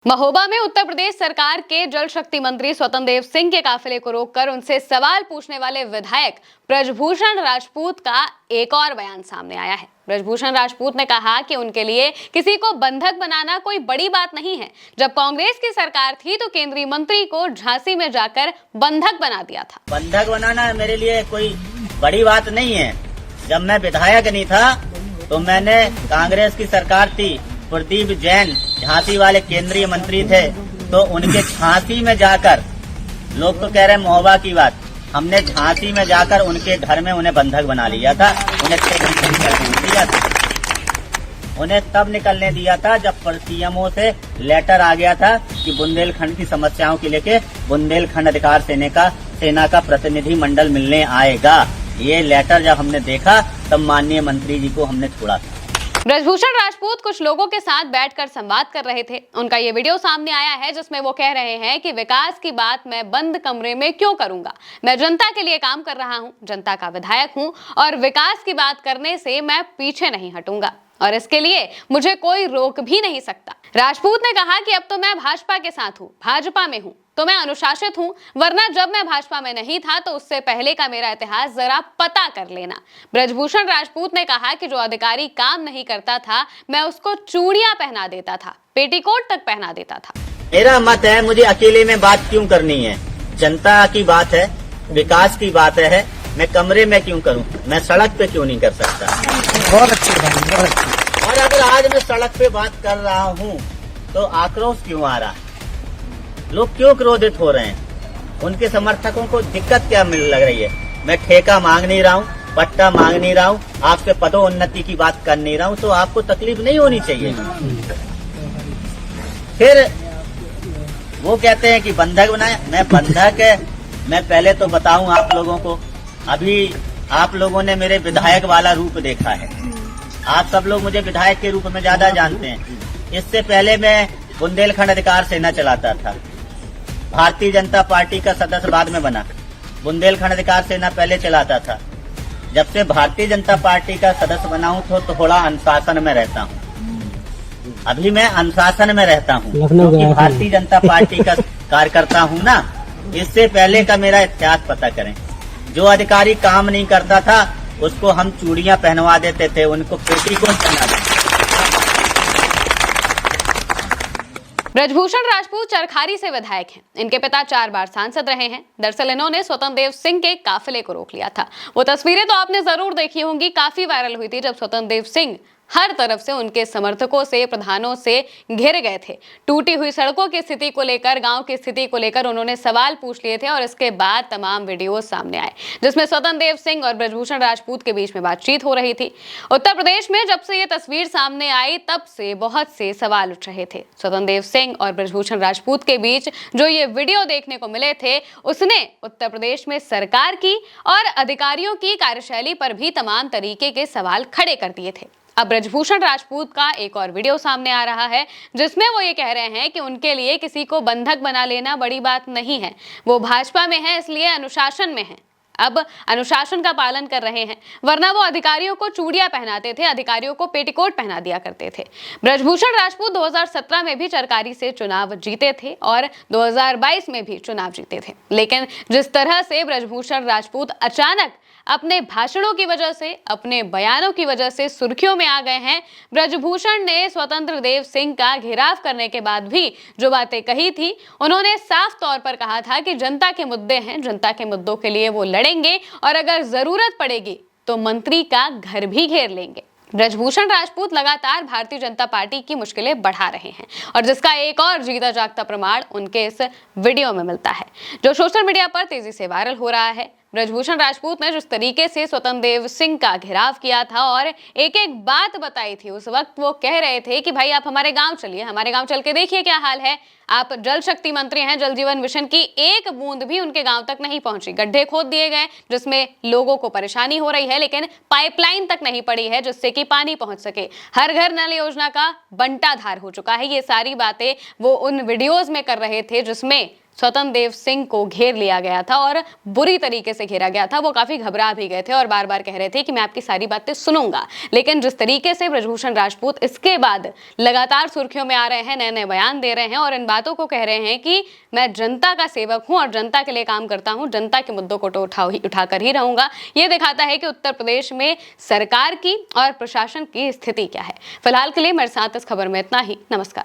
महोबा में उत्तर प्रदेश सरकार के जल शक्ति मंत्री स्वतंत्र देव सिंह के काफिले को रोककर उनसे सवाल पूछने वाले विधायक ब्रजभूषण राजपूत का एक और बयान सामने आया है। ब्रजभूषण राजपूत ने कहा कि उनके लिए किसी को बंधक बनाना कोई बड़ी बात नहीं है। जब कांग्रेस की सरकार थी तो केंद्रीय मंत्री को झांसी में जाकर बंधक बना दिया था। बंधक बनाना मेरे लिए कोई बड़ी बात नहीं है। जब मैं विधायक नहीं था तो मैंने कांग्रेस की सरकार थी, प्रदीप जैन झांसी वाले केंद्रीय मंत्री थे, तो उनके झांसी में जाकर, लोग तो कह रहे हैं महोबा की बात, हमने झांसी में जाकर उनके घर में उन्हें बंधक बना लिया था। उन्हें 6 घंटे निकलने दिया था। उन्हें तब निकलने दिया था जब सीएमओ से लेटर आ गया था कि बुंदेलखंड की समस्याओं के लेके बुंदेलखंड अधिकार सेना का प्रतिनिधि मंडल मिलने आएगा। ये लेटर जब हमने देखा तब माननीय मंत्री जी को हमने छोड़ा था। ब्रजभूषण राजपूत कुछ लोगों के साथ बैठकर संवाद कर रहे थे। उनका ये वीडियो सामने आया है जिसमें वो कह रहे हैं कि विकास की बात मैं बंद कमरे में क्यों करूंगा, मैं जनता के लिए काम कर रहा हूं, जनता का विधायक हूं और विकास की बात करने से मैं पीछे नहीं हटूंगा और इसके लिए मुझे कोई रोक भी नहीं सकता। राजपूत ने कहा कि अब तो मैं भाजपा के साथ हूं, भाजपा में हूं तो मैं अनुशासित हूं, वरना जब मैं भाजपा में नहीं था तो उससे पहले का मेरा इतिहास जरा पता कर लेना। ब्रजभूषण राजपूत ने कहा कि जो अधिकारी काम नहीं करता था मैं उसको चूड़ियां पहना देता था, पेटीकोट तक पहना देता था। मेरा मत है, मुझे अकेले में बात क्यों करनी है? जनता की बात है, विकास की बात है, मैं कमरे में क्यों करूं? मैं सड़क पे क्यों नहीं कर सकता? बहुत अच्छी। और अगर आज मैं सड़क पे बात कर रहा हूं तो आक्रोश क्यों आ रहा है? लोग क्यों क्रोधित हो रहे हैं? उनके समर्थकों को दिक्कत क्या मिल लग रही है? मैं ठेका मांग नहीं रहा हूँ, पट्टा मांग नहीं रहा हूँ, आपके पदोन्नति की बात कर नहीं रहा हूँ, तो आपको तकलीफ नहीं होनी चाहिए। फिर वो कहते हैं कि बंधक बनाए। मैं पहले तो बताऊं आप लोगों को, अभी आप लोगों ने मेरे विधायक वाला रूप देखा है। आप सब लोग मुझे विधायक के रूप में ज्यादा जानते हैं। इससे पहले मैं बुंदेलखंड अधिकार सेना चलाता था। भारतीय जनता पार्टी का सदस्य बाद में बना, बुंदेलखंड अधिकार सेना पहले चलाता था। जब से भारतीय जनता पार्टी का सदस्य बना हूं तो थोड़ा अनुशासन में रहता हूं। अभी मैं अनुशासन में रहता हूं क्योंकि भारतीय जनता पार्टी का कार्यकर्ता हूं ना। इससे पहले का मेरा इतिहास पता करें। जो अधिकारी काम नहीं करता था उसको हम चूड़ियां पहनवा देते थे, उनको पेटीकोट पहना देते। ब्रजभूषण राजपूत चरखारी से विधायक हैं। इनके पिता 4 बार सांसद रहे हैं। दरअसल इन्होंने स्वतंत्र देव सिंह के काफिले को रोक लिया था। वो तस्वीरें तो आपने जरूर देखी होंगी, काफी वायरल हुई थी जब स्वतंत्र देव सिंह हर तरफ से उनके समर्थकों से, प्रधानों से घिर गए थे। टूटी हुई सड़कों की स्थिति को लेकर, गांव की स्थिति को लेकर उन्होंने सवाल पूछ लिए थे और इसके बाद तमाम वीडियो सामने आए जिसमें स्वतंत्र देव सिंह और ब्रजभूषण राजपूत के बीच में बातचीत हो रही थी। उत्तर प्रदेश में जब से ये तस्वीर सामने आई तब से बहुत से सवाल उठ रहे थे। स्वतंत्र देव सिंह और ब्रजभूषण राजपूत के बीच जो ये वीडियो देखने को मिले थे उसने उत्तर प्रदेश में सरकार की और अधिकारियों की कार्यशैली पर भी तमाम तरीके के सवाल खड़े कर दिए थे। अब ब्रजभूषण राजपूत का एक और वीडियो सामने आ रहा है जिसमें वो ये कह रहे हैं कि उनके लिए किसी को बंधक बना लेना बड़ी बात नहीं है। वो भाजपा में है इसलिए अनुशासन में है। अब अनुशासन का पालन कर रहे हैं, वरना वो अधिकारियों को चूड़ियां पहनाते थे, अधिकारियों को पेटीकोट पहना दिया करते थे। ब्रजभूषण राजपूत 2017 में भी चरखारी से चुनाव जीते थे और 2022 में भी चुनाव जीते थे। लेकिन जिस तरह से ब्रजभूषण राजपूत अचानक अपने भाषणों की वजह से, अपने बयानों की वजह से सुर्खियों में आ गए हैं, ब्रजभूषण ने स्वतंत्र देव सिंह का घेराव करने के बाद भी जो बातें कही थी, उन्होंने साफ तौर पर कहा था कि जनता के मुद्दे हैं, जनता के मुद्दों के लिए वो लड़ेंगे और अगर जरूरत पड़ेगी तो मंत्री का घर भी घेर लेंगे। ब्रजभूषण राजपूत लगातार भारतीय जनता पार्टी की मुश्किलें बढ़ा रहे हैं और जिसका एक और जीता जागता प्रमाण उनके इस वीडियो में मिलता है जो सोशल मीडिया पर तेजी से वायरल हो रहा है। ब्रजभूषण राजपूत ने जिस तरीके से स्वतंत्र देव सिंह का घेराव किया था और एक एक बात बताई थी, उस वक्त वो कह रहे थे कि भाई आप हमारे गांव चलिए, हमारे गांव चल के देखिए क्या हाल है। आप जल शक्ति मंत्री हैं, जल जीवन मिशन की एक बूंद भी उनके गांव तक नहीं पहुंची। गड्ढे खोद दिए गए जिसमें लोगों को परेशानी हो रही है, लेकिन पाइपलाइन तक नहीं पड़ी है जिससे कि पानी पहुंच सके। हर घर नल योजना का बंटाधार हो चुका है। ये सारी बातें वो उन वीडियोज में कर रहे थे जिसमें स्वतंत्र देव सिंह को घेर लिया गया था और बुरी तरीके से घेरा गया था। वो काफी घबरा भी गए थे और बार बार कह रहे थे कि मैं आपकी सारी बातें सुनूंगा। लेकिन जिस तरीके से ब्रजभूषण राजपूत इसके बाद लगातार सुर्खियों में आ रहे हैं, नए नए बयान दे रहे हैं और इन बातों को कह रहे हैं कि मैं जनता का सेवक हूं और जनता के लिए काम करता हूं, जनता के मुद्दों को तो उठाकर ही रहूंगा, ये दिखाता है कि उत्तर प्रदेश में सरकार की और प्रशासन की स्थिति क्या है। फिलहाल के लिए मेरे साथ इस खबर में इतना ही। नमस्कार।